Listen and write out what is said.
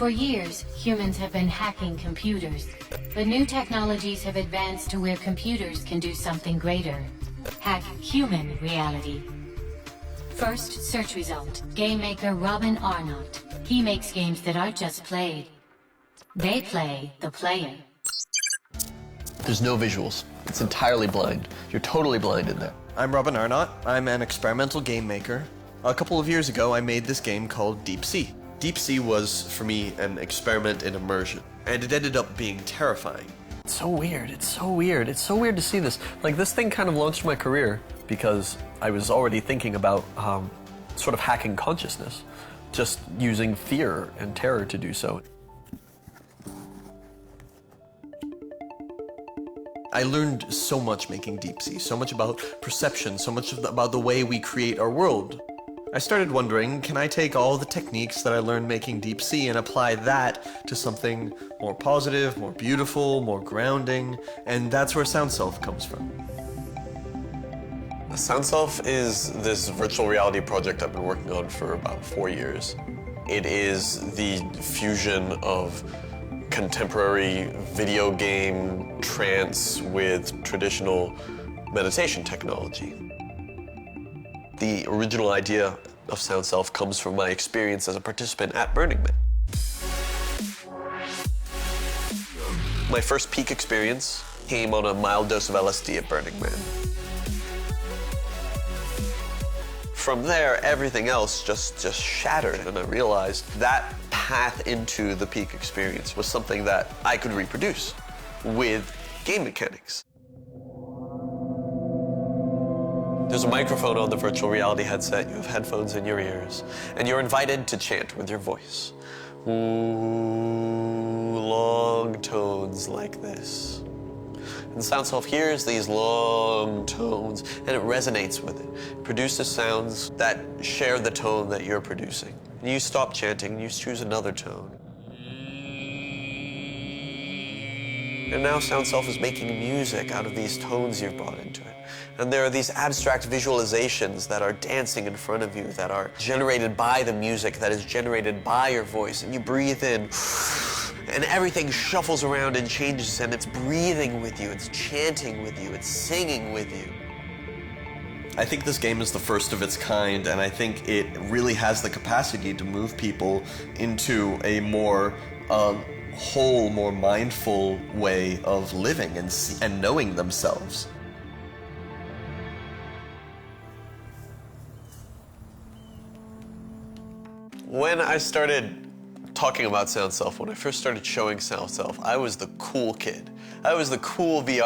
For years, humans have been hacking computers, but new technologies have advanced to where computers can do something greater. Hack human reality. First search result, game maker Robin Arnott. He makes games that aren't just played. They play the player. There's no visuals. It's entirely blind. You're totally blind in there. I'm Robin Arnott. I'm an experimental game maker. A couple of years ago, I made this game called Deep Sea. Deep Sea was, for me, an experiment in immersion, and it ended up being terrifying. It's so weird. It's so weird. It's so weird to see this. Like, this thing kind of launched my career because I was already thinking about sort of hacking consciousness, just using fear and terror to do so. I learned so much making Deep Sea, so much about perception, so much about the way we create our world. I started wondering, can I take all the techniques that I learned making Deep Sea and apply that to something more positive, more beautiful, more grounding, and that's where Sound Self comes from. Sound Self is this virtual reality project I've been working on for about 4 years. It is the fusion of contemporary video game trance with traditional meditation technology. The original idea of Sound Self comes from my experience as a participant at Burning Man. My first peak experience came on a mild dose of LSD at Burning Man. From there, everything else just shattered, and I realized that path into the peak experience was something that I could reproduce with game mechanics. There's a microphone on the virtual reality headset, you have headphones in your ears, and you're invited to chant with your voice. Ooh, long tones like this. And Sound Self hears these long tones, and it resonates with it. It produces sounds that share the tone that you're producing. And you stop chanting, and you choose another tone. And now Sound Self is making music out of these tones you've brought into it. And there are these abstract visualizations that are dancing in front of you, that are generated by the music, that is generated by your voice. And you breathe in, and everything shuffles around and changes, and it's breathing with you, it's chanting with you, it's singing with you. I think this game is the first of its kind, and I think it really has the capacity to move people into a more whole, more mindful way of living and knowing themselves. When I started talking about Sound Self, when I first started showing Sound Self, I was the cool kid. I was the cool VR